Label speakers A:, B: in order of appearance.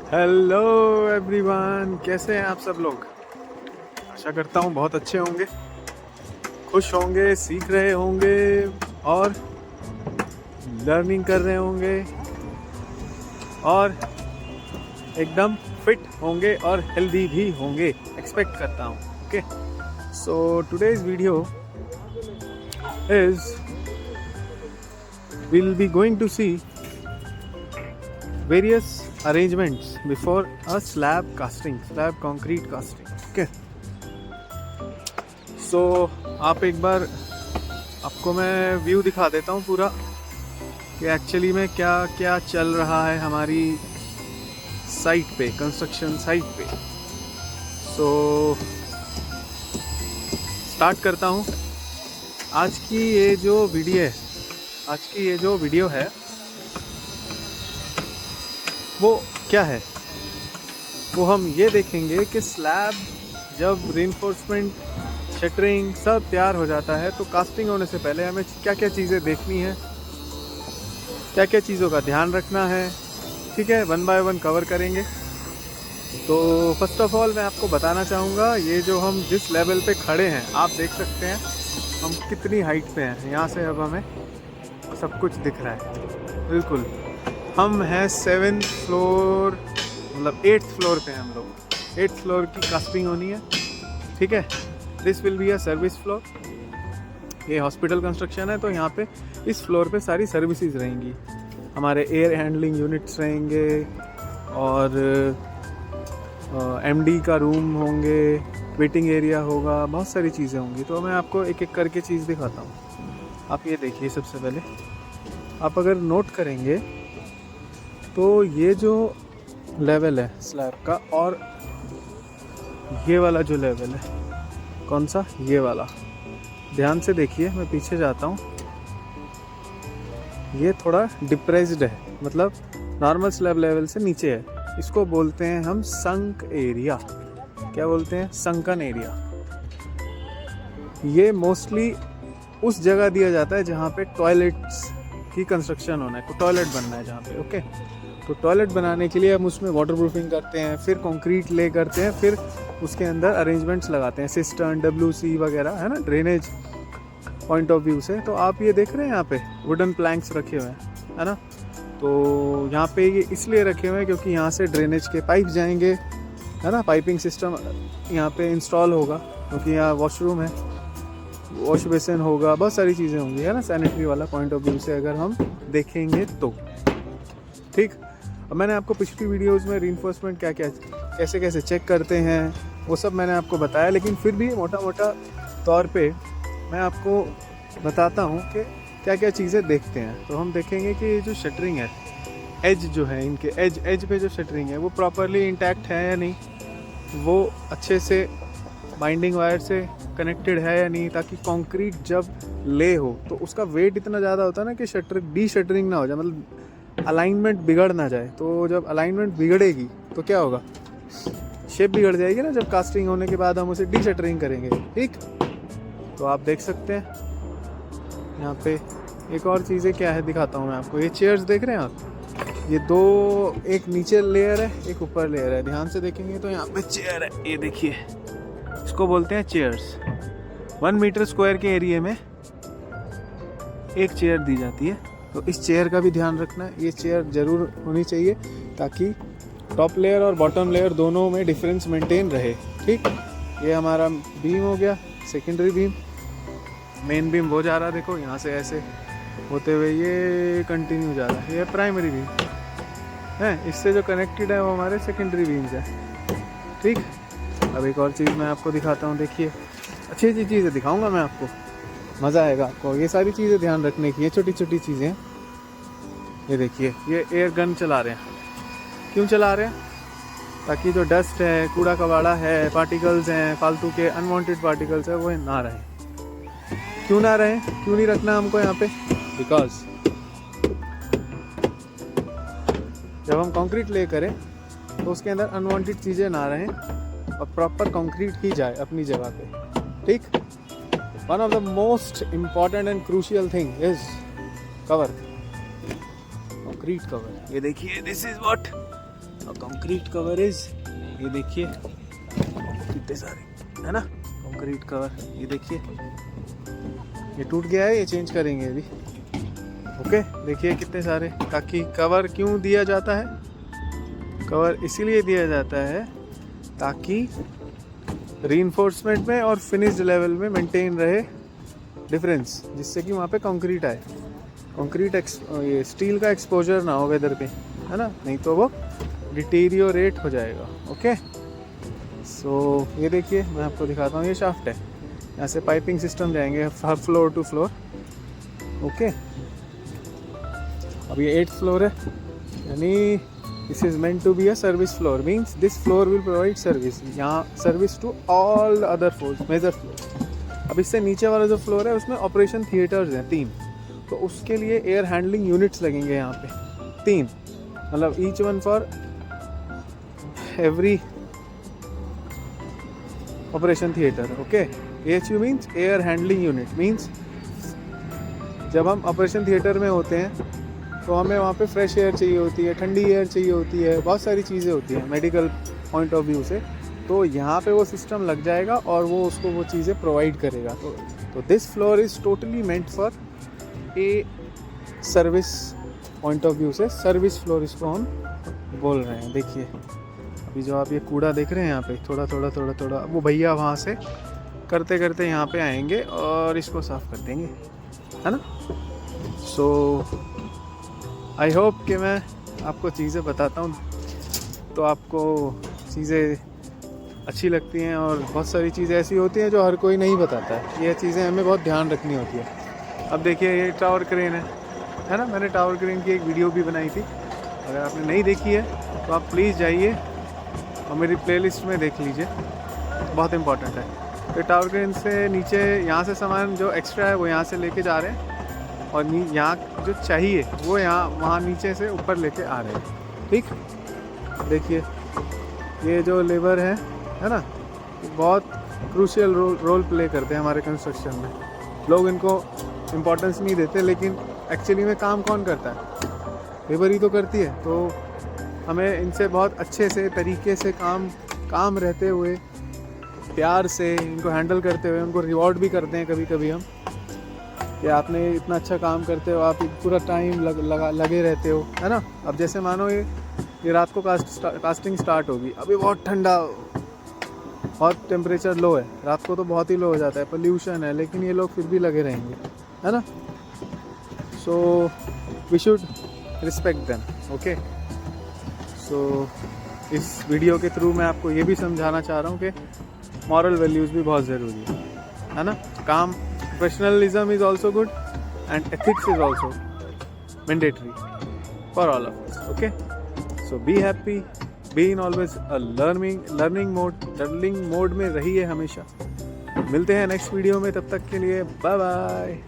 A: Hello everyone, कैसे हैं आप सब लोग। आशा करता हूँ बहुत अच्छे होंगे, खुश होंगे, सीख रहे होंगे और लर्निंग कर रहे होंगे और एकदम फिट होंगे और हेल्दी भी होंगे, एक्सपेक्ट करता हूँ। Okay, so today's video is will be going to see various arrangements before a slab concrete casting. Okay, so आप एक बार आपको मैं व्यू दिखा देता हूँ पूरा कि एक्चुअली में क्या क्या चल रहा है हमारी साइट पे, कंस्ट्रक्शन साइट पे। सो स्टार्ट करता हूँ। आज की ये जो वीडियो है वो क्या है, वो हम ये देखेंगे कि स्लैब जब रीइंफोर्समेंट, शटरिंग सब तैयार हो जाता है तो कास्टिंग होने से पहले हमें क्या क्या चीज़ें देखनी है, क्या क्या चीज़ों का ध्यान रखना है। ठीक है, वन बाय वन कवर करेंगे। तो फर्स्ट ऑफ ऑल मैं आपको बताना चाहूँगा, ये जो हम जिस लेवल पे खड़े हैं आप देख सकते हैं हम कितनी हाइट पे हैं। यहाँ से अब हमें सब कुछ दिख रहा है। बिल्कुल हम हैं 7th फ्लोर, मतलब 8th फ्लोर पे हैं हम लोग। 8th फ्लोर की कास्टिंग होनी है। ठीक है, this will be a service floor. ये हॉस्पिटल कंस्ट्रक्शन है तो यहाँ पे इस फ्लोर पे सारी सर्विसेज रहेंगी। हमारे एयर हैंडलिंग यूनिट्स रहेंगे और एमडी का रूम होंगे, वेटिंग एरिया होगा, बहुत सारी चीज़ें होंगी। तो मैं आपको एक एक करके चीज़ दिखाता हूँ। आप ये देखिए, सबसे पहले आप अगर नोट करेंगे तो ये जो लेवल है स्लैब का और ये वाला जो लेवल है, कौन सा, ये वाला, ध्यान से देखिए, मैं पीछे जाता हूँ। ये थोड़ा डिप्रेस्ड है, मतलब नॉर्मल स्लैब लेवल से नीचे है। इसको बोलते हैं हम संक एरिया। क्या बोलते हैं? Sunken area. ये मोस्टली उस जगह दिया जाता है जहाँ पे टॉयलेट्स की कंस्ट्रक्शन होना है, टॉयलेट बनना है जहाँ पे। ओके, तो टॉयलेट बनाने के लिए हम उसमें वाटर प्रूफिंग करते हैं, फिर कंक्रीट ले करते हैं, फिर उसके अंदर अरेंजमेंट्स लगाते हैं, सिस्टर्न, WC वगैरह, है ना, ड्रेनेज पॉइंट ऑफ व्यू से। तो आप ये देख रहे हैं यहाँ पे वुडन प्लैंक्स रखे हुए हैं, है ना। तो यहाँ पे ये इसलिए रखे हुए हैं क्योंकि यहाँ से ड्रेनेज के पाइप जाएंगे, है ना। पाइपिंग सिस्टम यहाँ पे इंस्टॉल होगा क्योंकि यहाँ वॉशरूम है, वॉश बेसिन होगा, बहुत सारी चीज़ें होंगी, है ना, सैनिटरी वाला पॉइंट ऑफ व्यू से अगर हम देखेंगे तो। ठीक, अब मैंने आपको पिछली वीडियोज़ में रीइंफोर्समेंट क्या क्या कैसे कैसे चेक करते हैं वो सब मैंने आपको बताया, लेकिन फिर भी मोटा मोटा तौर पे मैं आपको बताता हूँ कि क्या क्या चीज़ें देखते हैं। तो हम देखेंगे कि ये जो शटरिंग है, एज जो है, इनके एज पे जो शटरिंग है वो प्रॉपरली इंटैक्ट है या नहीं, वो अच्छे से बाइंडिंग वायर से कनेक्टेड है या नहीं, ताकि कंक्रीट जब ले हो तो उसका वेट इतना ज़्यादा होता है ना कि डी शटरिंग ना हो जाए, मतलब अलाइनमेंट बिगड़ ना जाए। तो जब अलाइनमेंट बिगड़ेगी तो क्या होगा, शेप बिगड़ जाएगी ना। जब कास्टिंग होने के बाद हम उसे डी शटरिंग करेंगे। ठीक, तो आप देख सकते हैं यहाँ पे एक और चीज़ें क्या है दिखाता हूँ मैं आपको। ये चेयर्स देख रहे हैं आप, ये दो, एक नीचे लेयर है, एक ऊपर लेयर है। ध्यान से देखेंगे तो यहाँ पे चेयर है, ये देखिए, इसको बोलते हैं चेयर्स। 1 मीटर स्क्वायर के एरिया में एक चेयर दी जाती है, तो इस चेयर का भी ध्यान रखना है। ये चेयर ज़रूर होनी चाहिए ताकि टॉप लेयर और बॉटम लेयर दोनों में डिफरेंस मेंटेन रहे। ठीक, ये हमारा बीम हो गया, सेकेंडरी बीम। मेन बीम वो जा रहा है, देखो यहाँ से ऐसे होते हुए ये कंटिन्यू जा रहा है, ये प्राइमरी बीम है। इससे जो कनेक्टेड है वो हमारे सेकेंडरी बीम्स है। ठीक, अब एक और चीज़ मैं आपको दिखाता हूँ, देखिए, अच्छी अच्छी चीज़ें दिखाऊंगा मैं आपको, मज़ा आएगा आपको। ये सारी चीज़ें ध्यान रखने की है, छोटी छोटी चीज़ें। ये देखिए, ये एयर गन चला रहे हैं। क्यों चला रहे हैं? ताकि जो डस्ट है, कूड़ा कबाड़ा है, पार्टिकल्स हैं, फालतू के अनवांटेड पार्टिकल्स है, वो ना रहे। क्यों ना रहे, क्यों नहीं रखना हमको यहाँ पे? बिकॉज जब हम कंक्रीट ले करें तो उसके अंदर अनवांटेड चीज़ें ना रहें और प्रॉपर कंक्रीट ही जाए अपनी जगह पे। ठीक, one of the most important and crucial thing is cover, concrete cover. ये देखिए, this is what concrete cover is, ये देखिए कितने सारे है ना कंक्रीट कवर, ये देखिए ये टूट गया है, ये चेंज करेंगे अभी। ओके देखिए कितने सारे, ताकि कवर क्यों दिया जाता है, कवर इसीलिए दिया जाता है ताकि रीइंफोर्समेंट में और फिनिश्ड लेवल में मेंटेन रहे डिफरेंस, जिससे कि वहाँ पे कंक्रीट आए, कंक्रीट ये स्टील का एक्सपोजर ना हो वेदर पे, है ना, नहीं तो वो डिटेरियोरेट हो जाएगा। ओके सो ये देखिए मैं आपको दिखाता हूँ, ये शाफ्ट है, यहाँ से पाइपिंग सिस्टम जाएंगे हर फ्लोर टू फ्लोर। ओके अब ये 8th फ्लोर है, यानी this is meant to be a service floor, means this floor will provide service, यहाँ service to all other floors, major floor. अब इससे नीचे वाला जो फ्लोर है उसमें ऑपरेशन थिएटर्स हैं 3, तो उसके लिए एयर हैंडलिंग यूनिट्स लगेंगे यहाँ पे 3, मतलब each one for every operation theatre. Okay AHU means air handling unit, means जब हम ऑपरेशन थिएटर में होते हैं तो हमें वहाँ पे फ्रेश एयर चाहिए होती है, ठंडी एयर चाहिए होती है, बहुत सारी चीज़ें होती हैं मेडिकल पॉइंट ऑफ व्यू से, तो यहाँ पे वो सिस्टम लग जाएगा और वो उसको वो चीज़ें प्रोवाइड करेगा। तो this floor is totally meant for a service point of view से, सर्विस फ्लोर इसको हम बोल रहे हैं। देखिए अभी जो आप ये कूड़ा देख रहे हैं यहाँ पे थोड़ा थोड़ा वो भैया वहाँ से करते करते यहाँ पे आएंगे और इसको साफ़ कर देंगे, है ना। सो आई होप कि मैं आपको चीज़ें बताता हूँ तो आपको चीज़ें अच्छी लगती हैं, और बहुत सारी चीज़ें ऐसी होती हैं जो हर कोई नहीं बताता है, ये चीज़ें हमें बहुत ध्यान रखनी होती है। अब देखिए ये टावर क्रेन है ना, मैंने टावर क्रेन की एक वीडियो भी बनाई थी, अगर आपने नहीं देखी है तो आप प्लीज़ जाइए और मेरी प्लेलिस्ट में देख लीजिए, बहुत इंपॉर्टेंट है। तो टावर क्रेन से नीचे यहाँ से सामान जो एक्स्ट्रा है वो यहाँ से लेके जा रहे हैं, और यहाँ जो चाहिए वो यहाँ वहाँ नीचे से ऊपर लेके आ रहे हैं। ठीक देखिए ये जो लेबर है ना, बहुत क्रूशियल रोल प्ले करते हैं हमारे कंस्ट्रक्शन में। लोग इनको इम्पोर्टेंस नहीं देते, लेकिन एक्चुअली में काम कौन करता है, लेबर ही तो करती है। तो हमें इनसे बहुत अच्छे से तरीके से काम रहते हुए प्यार से इनको हैंडल करते हुए उनको रिवॉर्ड भी करते हैं कभी कभी हम, कि आपने इतना अच्छा काम करते हो, आप पूरा टाइम लगे रहते हो, है ना। अब जैसे मानो ये रात को कास्टिंग स्टार्ट होगी, अभी बहुत ठंडा, बहुत टेम्परेचर लो है, रात को तो बहुत ही लो हो जाता है, पोल्यूशन है, लेकिन ये लोग फिर भी लगे रहेंगे, है ना। So we should respect them. Okay so इस वीडियो के थ्रू मैं आपको ये भी समझाना चाह रहा हूँ कि मॉरल वैल्यूज़ भी बहुत ज़रूरी है ना। काम professionalism is also good and ethics is also mandatory for all of us. Okay, so be happy, be in always a learning mode में रहिए हमेशा। मिलते हैं नेक्स्ट वीडियो में, तब तक के लिए बाय बाय।